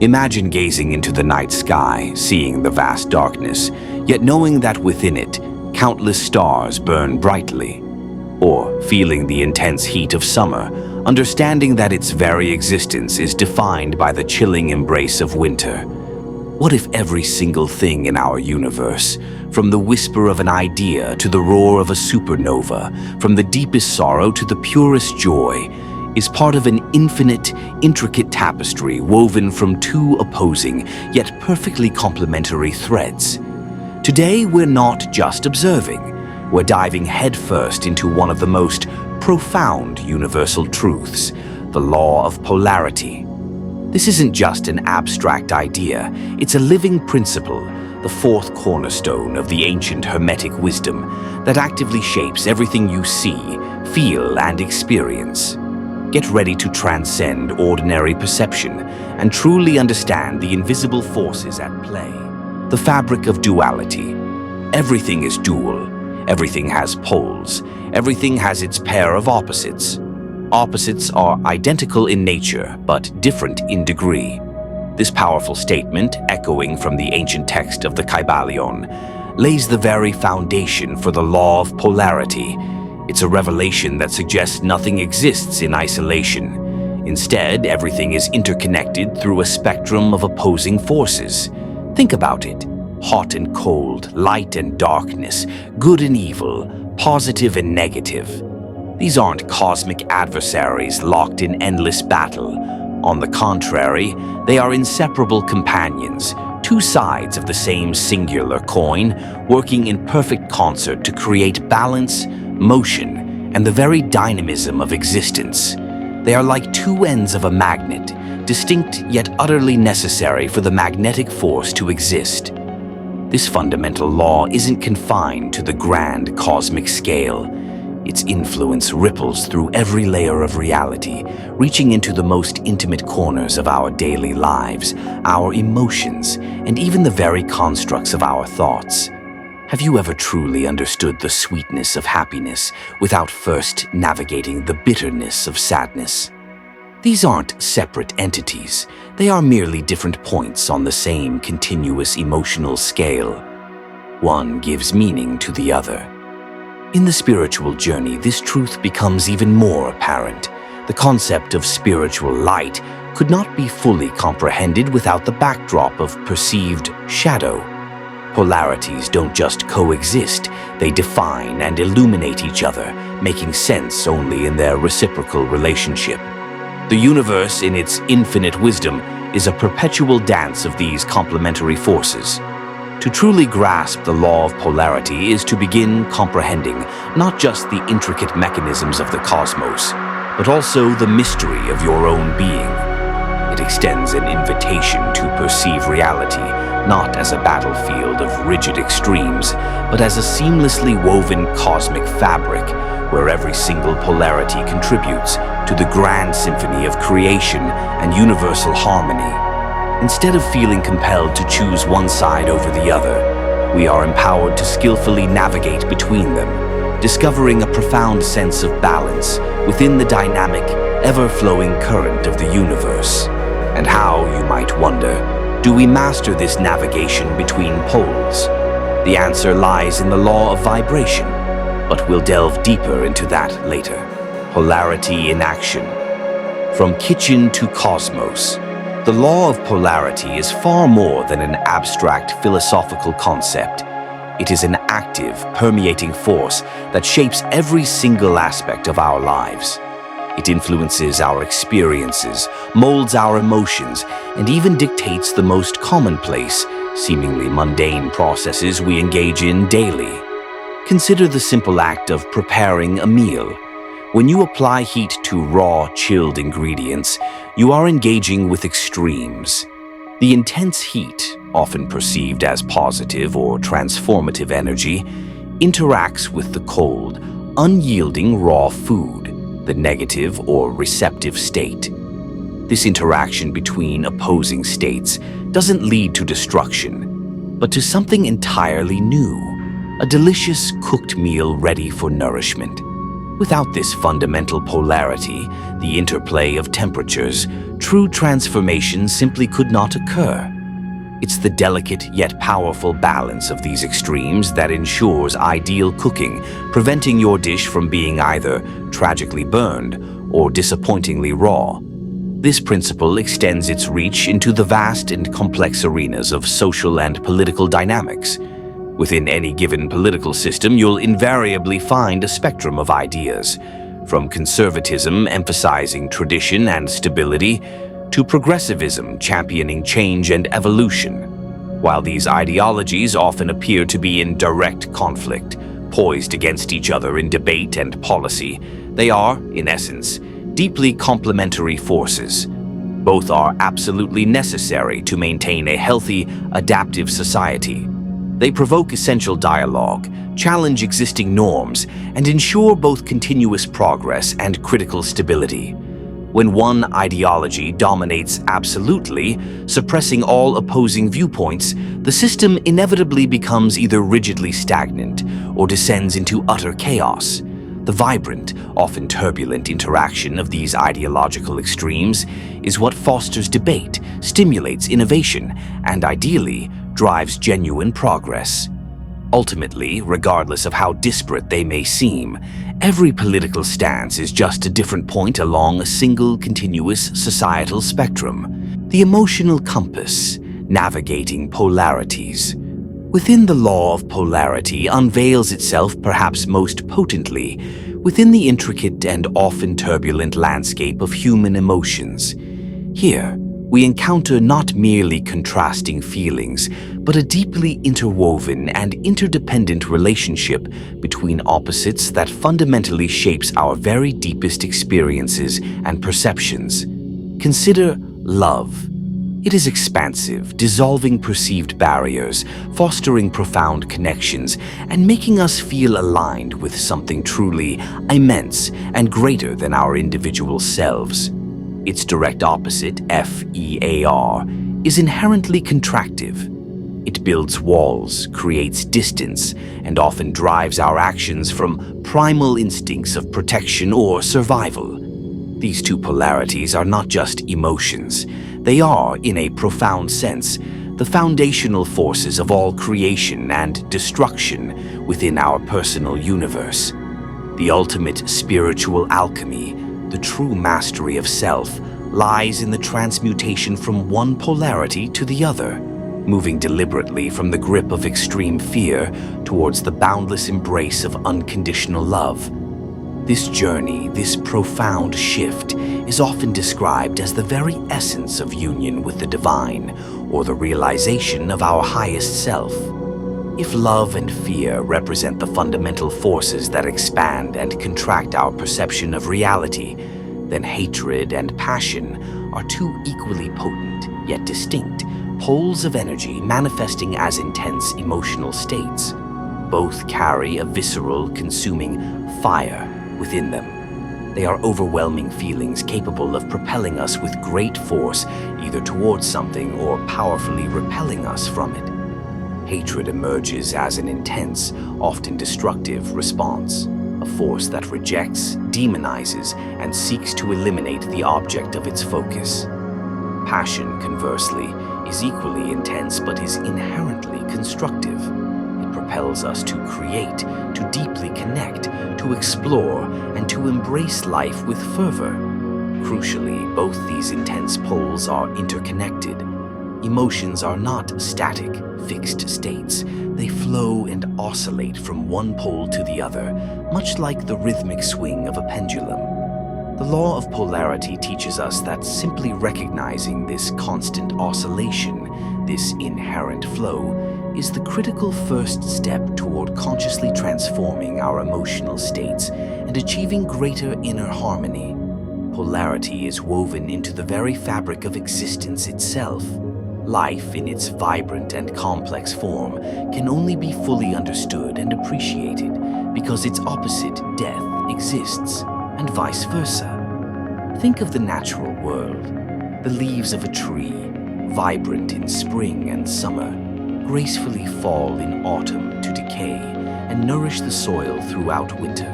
Imagine gazing into the night sky, seeing the vast darkness, yet knowing that within it, countless stars burn brightly. Or feeling the intense heat of summer, understanding that its very existence is defined by the chilling embrace of winter. What if every single thing in our universe, from the whisper of an idea to the roar of a supernova, from the deepest sorrow to the purest joy, is part of an infinite, intricate tapestry woven from two opposing, yet perfectly complementary threads? Today, we're not just observing. We're diving headfirst into one of the most profound universal truths, the law of polarity. This isn't just an abstract idea, it's a living principle, the fourth cornerstone of the ancient Hermetic wisdom that actively shapes everything you see, feel, and experience. Get ready to transcend ordinary perception and truly understand the invisible forces at play. The fabric of duality. Everything is dual. Everything has poles. Everything has its pair of opposites. Opposites are identical in nature, but different in degree. This powerful statement, echoing from the ancient text of the Kybalion, lays the very foundation for the law of polarity. It's a revelation that suggests nothing exists in isolation. Instead, everything is interconnected through a spectrum of opposing forces. Think about it. Hot and cold, light and darkness, good and evil, positive and negative. These aren't cosmic adversaries locked in endless battle. On the contrary, they are inseparable companions, two sides of the same singular coin, working in perfect concert to create balance, motion, and the very dynamism of existence. They are like two ends of a magnet, distinct yet utterly necessary for the magnetic force to exist. This fundamental law isn't confined to the grand cosmic scale. Its influence ripples through every layer of reality, reaching into the most intimate corners of our daily lives, our emotions, and even the very constructs of our thoughts. Have you ever truly understood the sweetness of happiness without first navigating the bitterness of sadness? These aren't separate entities. They are merely different points on the same continuous emotional scale. One gives meaning to the other. In the spiritual journey, this truth becomes even more apparent. The concept of spiritual light could not be fully comprehended without the backdrop of perceived shadow. Polarities don't just coexist, they define and illuminate each other, making sense only in their reciprocal relationship. The universe, in its infinite wisdom, is a perpetual dance of these complementary forces. To truly grasp the law of polarity is to begin comprehending not just the intricate mechanisms of the cosmos, but also the mystery of your own being. It extends an invitation to perceive reality not as a battlefield of rigid extremes, but as a seamlessly woven cosmic fabric where every single polarity contributes to the grand symphony of creation and universal harmony. Instead of feeling compelled to choose one side over the other, we are empowered to skillfully navigate between them, discovering a profound sense of balance within the dynamic, ever-flowing current of the universe. And how, you might wonder, do we master this navigation between poles? The answer lies in the law of vibration, but we'll delve deeper into that later. Polarity in action. From kitchen to cosmos, the law of polarity is far more than an abstract philosophical concept. It is an active, permeating force that shapes every single aspect of our lives. It influences our experiences, molds our emotions, and even dictates the most commonplace, seemingly mundane processes we engage in daily. Consider the simple act of preparing a meal. When you apply heat to raw, chilled ingredients, you are engaging with extremes. The intense heat, often perceived as positive or transformative energy, interacts with the cold, unyielding raw food, the negative or receptive state. This interaction between opposing states doesn't lead to destruction, but to something entirely new, a delicious cooked meal ready for nourishment. Without this fundamental polarity, the interplay of temperatures, true transformation simply could not occur. It's the delicate yet powerful balance of these extremes that ensures ideal cooking, preventing your dish from being either tragically burned or disappointingly raw. This principle extends its reach into the vast and complex arenas of social and political dynamics. Within any given political system, you'll invariably find a spectrum of ideas, from conservatism emphasizing tradition and stability to progressivism championing change and evolution. While these ideologies often appear to be in direct conflict, poised against each other in debate and policy, they are, in essence, deeply complementary forces. Both are absolutely necessary to maintain a healthy, adaptive society. They provoke essential dialogue, challenge existing norms, and ensure both continuous progress and critical stability. When one ideology dominates absolutely, suppressing all opposing viewpoints, the system inevitably becomes either rigidly stagnant or descends into utter chaos. The vibrant, often turbulent interaction of these ideological extremes is what fosters debate, stimulates innovation, and ideally, drives genuine progress. Ultimately, regardless of how disparate they may seem, every political stance is just a different point along a single continuous societal spectrum, the emotional compass, navigating polarities. Within the law of polarity unveils itself perhaps most potently within the intricate and often turbulent landscape of human emotions. Here, we encounter not merely contrasting feelings, but a deeply interwoven and interdependent relationship between opposites that fundamentally shapes our very deepest experiences and perceptions. Consider love. It is expansive, dissolving perceived barriers, fostering profound connections, and making us feel aligned with something truly immense and greater than our individual selves. Its direct opposite, fear, is inherently contractive. It builds walls, creates distance, and often drives our actions from primal instincts of protection or survival. These two polarities are not just emotions. They are, in a profound sense, the foundational forces of all creation and destruction within our personal universe. The ultimate spiritual alchemy, the true mastery of self, lies in the transmutation from one polarity to the other, moving deliberately from the grip of extreme fear towards the boundless embrace of unconditional love. This journey, this profound shift, is often described as the very essence of union with the divine, or the realization of our highest self. If love and fear represent the fundamental forces that expand and contract our perception of reality, then hatred and passion are two equally potent, yet distinct, poles of energy manifesting as intense emotional states. Both carry a visceral, consuming fire within them. They are overwhelming feelings capable of propelling us with great force either towards something or powerfully repelling us from it. Hatred emerges as an intense, often destructive response, a force that rejects, demonizes, and seeks to eliminate the object of its focus. Passion, conversely, is equally intense but is inherently constructive. It propels us to create, to deeply connect, to explore, and to embrace life with fervor. Crucially, both these intense poles are interconnected. Emotions are not static, fixed states. They flow and oscillate from one pole to the other, much like the rhythmic swing of a pendulum. The law of polarity teaches us that simply recognizing this constant oscillation, this inherent flow, is the critical first step toward consciously transforming our emotional states and achieving greater inner harmony. Polarity is woven into the very fabric of existence itself. Life, in its vibrant and complex form, can only be fully understood and appreciated because its opposite, death, exists, and vice versa. Think of the natural world. The leaves of a tree, vibrant in spring and summer, gracefully fall in autumn to decay and nourish the soil throughout winter.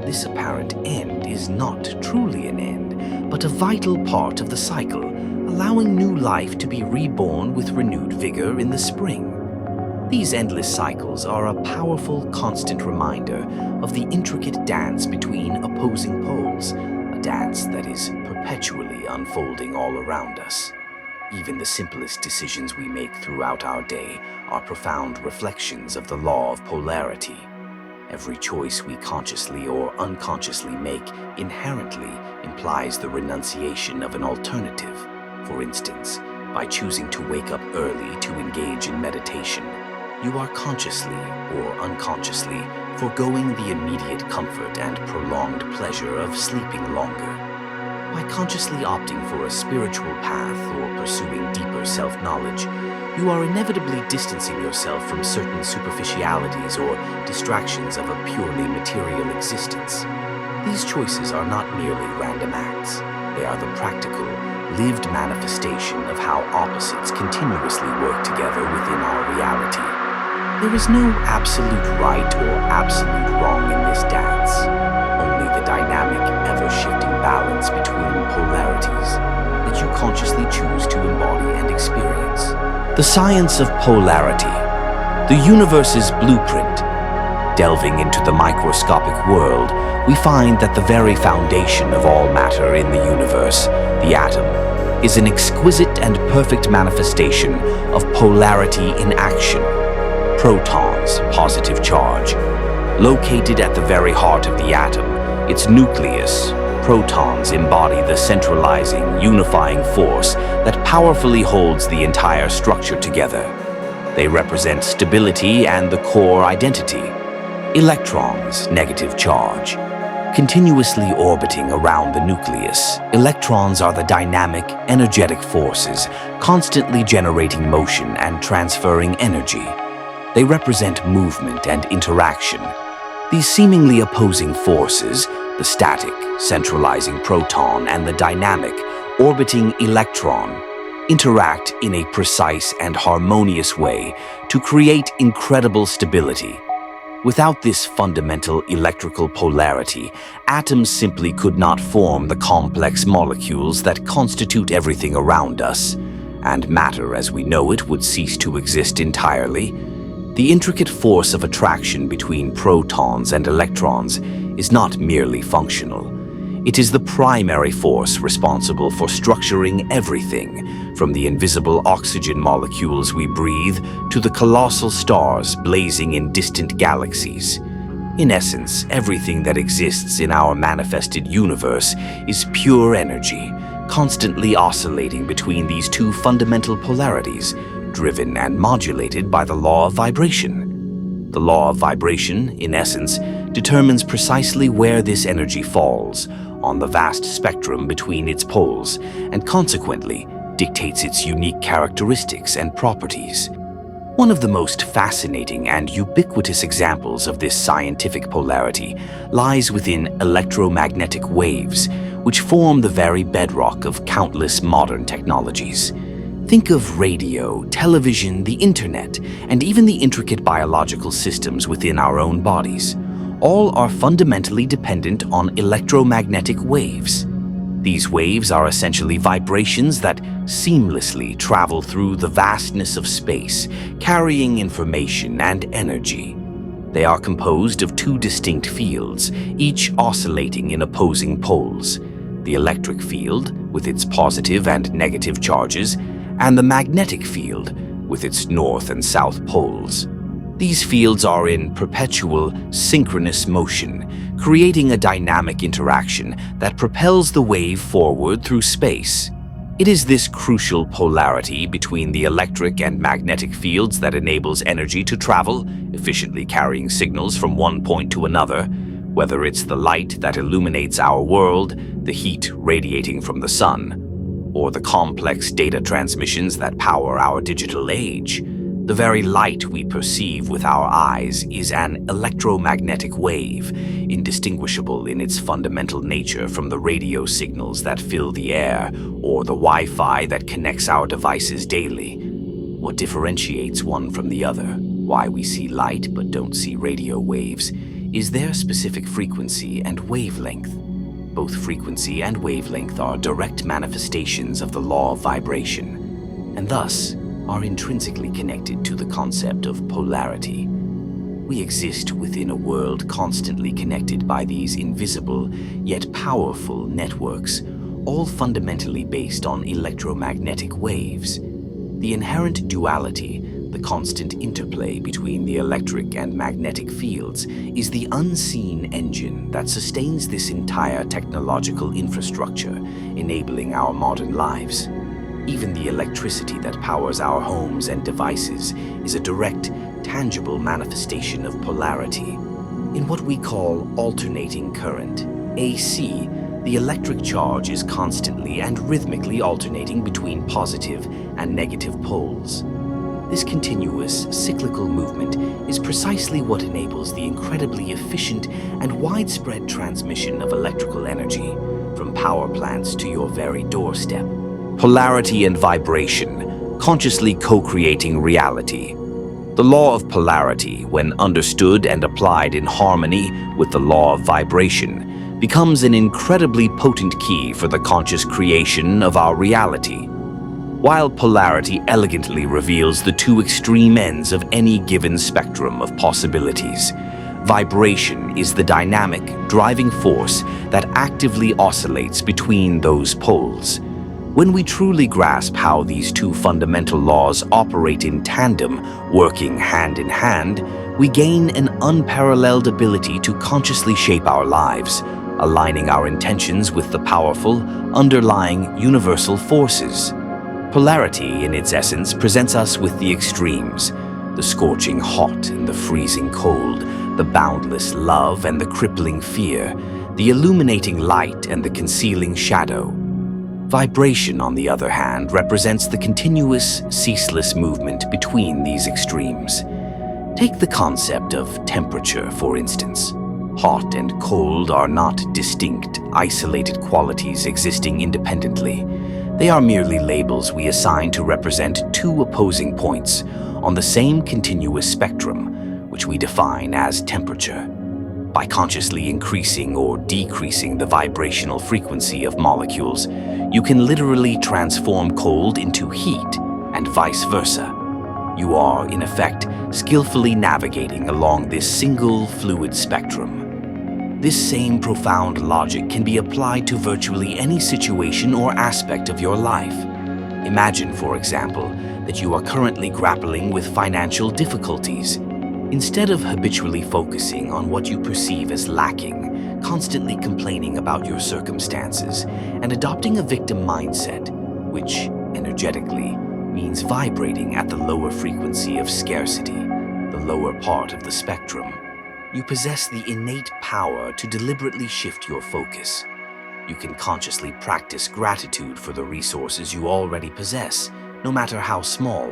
This apparent end is not truly an end, but a vital part of the cycle, allowing new life to be reborn with renewed vigor in the spring. These endless cycles are a powerful, constant reminder of the intricate dance between opposing poles, a dance that is perpetually unfolding all around us. Even the simplest decisions we make throughout our day are profound reflections of the law of polarity. Every choice we consciously or unconsciously make inherently implies the renunciation of an alternative. For instance, by choosing to wake up early to engage in meditation, you are consciously or unconsciously foregoing the immediate comfort and prolonged pleasure of sleeping longer. By consciously opting for a spiritual path or pursuing deeper self-knowledge, you are inevitably distancing yourself from certain superficialities or distractions of a purely material existence. These choices are not merely random acts. They are the practical, lived manifestation of how opposites continuously work together within our reality. There is no absolute right or absolute wrong in this dance, only the dynamic, ever-shifting balance between polarities that you consciously choose to embody and experience. The science of polarity, the universe's blueprint. Delving into the microscopic world, we find that the very foundation of all matter in the universe, the atom, is an exquisite and perfect manifestation of polarity in action. Protons, positive charge. Located at the very heart of the atom, its nucleus, protons embody the centralizing, unifying force that powerfully holds the entire structure together. They represent stability and the core identity. Electrons, negative charge. Continuously orbiting around the nucleus, electrons are the dynamic, energetic forces constantly generating motion and transferring energy. They represent movement and interaction. These seemingly opposing forces, the static, centralizing proton, and the dynamic, orbiting electron, interact in a precise and harmonious way to create incredible stability. Without this fundamental electrical polarity, atoms simply could not form the complex molecules that constitute everything around us, and matter as we know it would cease to exist entirely. The intricate force of attraction between protons and electrons is not merely functional. It is the primary force responsible for structuring everything, from the invisible oxygen molecules we breathe to the colossal stars blazing in distant galaxies. In essence, everything that exists in our manifested universe is pure energy, constantly oscillating between these two fundamental polarities, driven and modulated by the law of vibration. The law of vibration, in essence, determines precisely where this energy falls on the vast spectrum between its poles, and consequently dictates its unique characteristics and properties. One of the most fascinating and ubiquitous examples of this scientific polarity lies within electromagnetic waves, which form the very bedrock of countless modern technologies. Think of radio, television, the internet, and even the intricate biological systems within our own bodies. All are fundamentally dependent on electromagnetic waves. These waves are essentially vibrations that seamlessly travel through the vastness of space, carrying information and energy. They are composed of two distinct fields, each oscillating in opposing poles: the electric field, with its positive and negative charges, and the magnetic field, with its north and south poles. These fields are in perpetual, synchronous motion, creating a dynamic interaction that propels the wave forward through space. It is this crucial polarity between the electric and magnetic fields that enables energy to travel, efficiently carrying signals from one point to another, whether it's the light that illuminates our world, the heat radiating from the sun, or the complex data transmissions that power our digital age. The very light we perceive with our eyes is an electromagnetic wave, indistinguishable in its fundamental nature from the radio signals that fill the air or the Wi-Fi that connects our devices daily. What differentiates one from the other, why we see light but don't see radio waves, is their specific frequency and wavelength. Both frequency and wavelength are direct manifestations of the law of vibration, and thus are intrinsically connected to the concept of polarity. We exist within a world constantly connected by these invisible yet powerful networks, all fundamentally based on electromagnetic waves. The inherent duality, the constant interplay between the electric and magnetic fields, is the unseen engine that sustains this entire technological infrastructure, enabling our modern lives. Even the electricity that powers our homes and devices is a direct, tangible manifestation of polarity. In what we call alternating current, AC, the electric charge is constantly and rhythmically alternating between positive and negative poles. This continuous, cyclical movement is precisely what enables the incredibly efficient and widespread transmission of electrical energy, from power plants to your very doorstep. Polarity and vibration, consciously co-creating reality. The law of polarity, when understood and applied in harmony with the law of vibration, becomes an incredibly potent key for the conscious creation of our reality. While polarity elegantly reveals the two extreme ends of any given spectrum of possibilities, vibration is the dynamic, driving force that actively oscillates between those poles. When we truly grasp how these two fundamental laws operate in tandem, working hand in hand, we gain an unparalleled ability to consciously shape our lives, aligning our intentions with the powerful, underlying universal forces. Polarity, in its essence, presents us with the extremes, the scorching hot and the freezing cold, the boundless love and the crippling fear, the illuminating light and the concealing shadow. Vibration, on the other hand, represents the continuous, ceaseless movement between these extremes. Take the concept of temperature, for instance. Hot and cold are not distinct, isolated qualities existing independently. They are merely labels we assign to represent two opposing points on the same continuous spectrum, which we define as temperature. By consciously increasing or decreasing the vibrational frequency of molecules, you can literally transform cold into heat, and vice versa. You are, in effect, skillfully navigating along this single fluid spectrum. This same profound logic can be applied to virtually any situation or aspect of your life. Imagine, for example, that you are currently grappling with financial difficulties. Instead of habitually focusing on what you perceive as lacking, constantly complaining about your circumstances, and adopting a victim mindset, which, energetically, means vibrating at the lower frequency of scarcity, the lower part of the spectrum, you possess the innate power to deliberately shift your focus. You can consciously practice gratitude for the resources you already possess, no matter how small,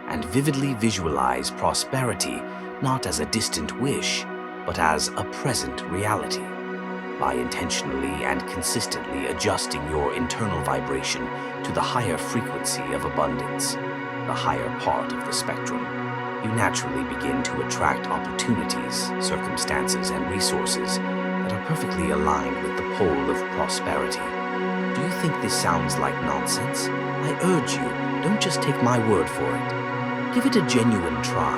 and vividly visualize prosperity not as a distant wish, but as a present reality. By intentionally and consistently adjusting your internal vibration to the higher frequency of abundance, the higher part of the spectrum, you naturally begin to attract opportunities, circumstances, and resources that are perfectly aligned with the pole of prosperity. Do you think this sounds like nonsense? I urge you, don't just take my word for it. Give it a genuine try.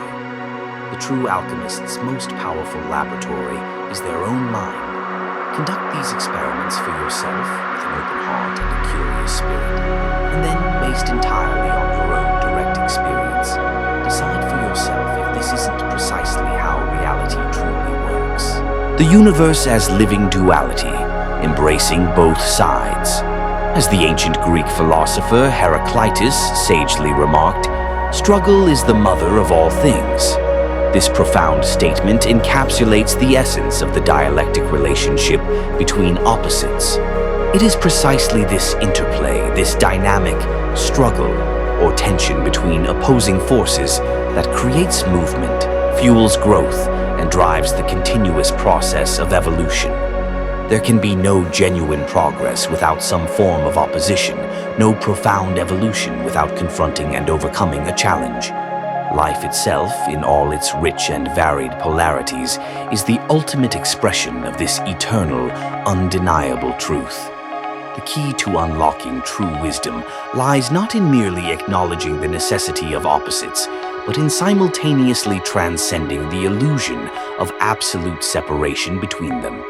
The true alchemist's most powerful laboratory is their own mind. Conduct these experiments for yourself with an open heart and a curious spirit, and then, based entirely on your own direct experience, decide for yourself if this isn't precisely how reality truly works. The universe as living duality, embracing both sides. As the ancient Greek philosopher Heraclitus sagely remarked, struggle is the mother of all things. This profound statement encapsulates the essence of the dialectic relationship between opposites. It is precisely this interplay, this dynamic struggle or tension between opposing forces that creates movement, fuels growth, and drives the continuous process of evolution. There can be no genuine progress without some form of opposition, no profound evolution without confronting and overcoming a challenge. Life itself, in all its rich and varied polarities, is the ultimate expression of this eternal, undeniable truth. The key to unlocking true wisdom lies not in merely acknowledging the necessity of opposites, but in simultaneously transcending the illusion of absolute separation between them.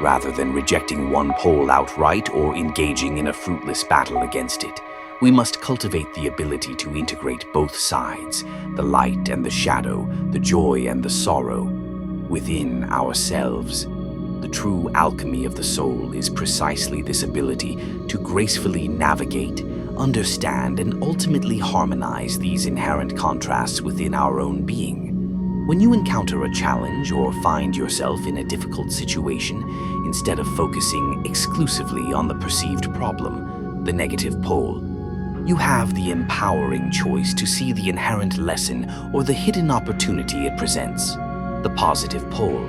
Rather than rejecting one pole outright or engaging in a fruitless battle against it, we must cultivate the ability to integrate both sides, the light and the shadow, the joy and the sorrow, within ourselves. The true alchemy of the soul is precisely this ability to gracefully navigate, understand, and ultimately harmonize these inherent contrasts within our own being. When you encounter a challenge or find yourself in a difficult situation, instead of focusing exclusively on the perceived problem, the negative pole, you have the empowering choice to see the inherent lesson or the hidden opportunity it presents, the positive pole.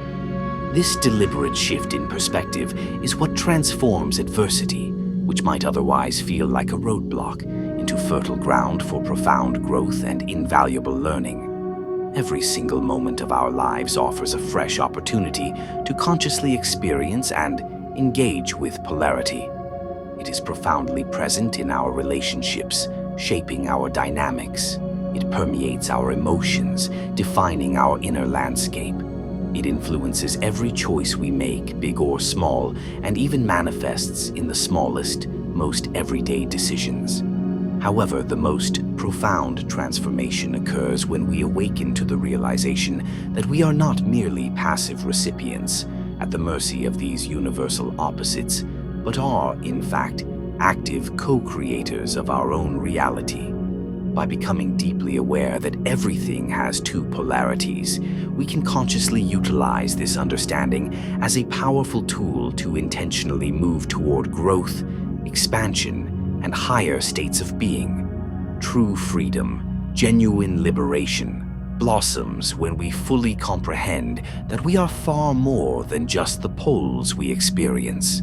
This deliberate shift in perspective is what transforms adversity, which might otherwise feel like a roadblock, into fertile ground for profound growth and invaluable learning. Every single moment of our lives offers a fresh opportunity to consciously experience and engage with polarity. It is profoundly present in our relationships, shaping our dynamics. It permeates our emotions, defining our inner landscape. It influences every choice we make, big or small, and even manifests in the smallest, most everyday decisions. However, the most profound transformation occurs when we awaken to the realization that we are not merely passive recipients at the mercy of these universal opposites, but are, in fact, active co-creators of our own reality. By becoming deeply aware that everything has two polarities, we can consciously utilize this understanding as a powerful tool to intentionally move toward growth, expansion, and higher states of being. True freedom, genuine liberation, blossoms when we fully comprehend that we are far more than just the poles we experience.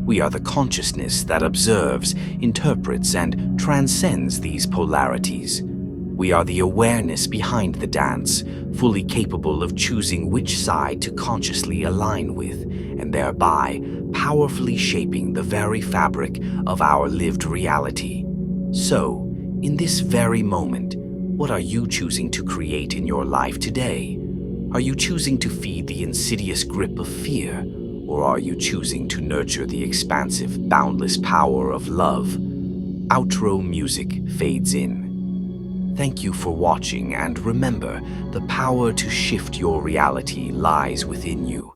We are the consciousness that observes, interprets, and transcends these polarities. We are the awareness behind the dance, fully capable of choosing which side to consciously align with, and thereby powerfully shaping the very fabric of our lived reality. So, in this very moment, what are you choosing to create in your life today? Are you choosing to feed the insidious grip of fear? Or are you choosing to nurture the expansive, boundless power of love? Outro music fades in. Thank you for watching, and remember, the power to shift your reality lies within you.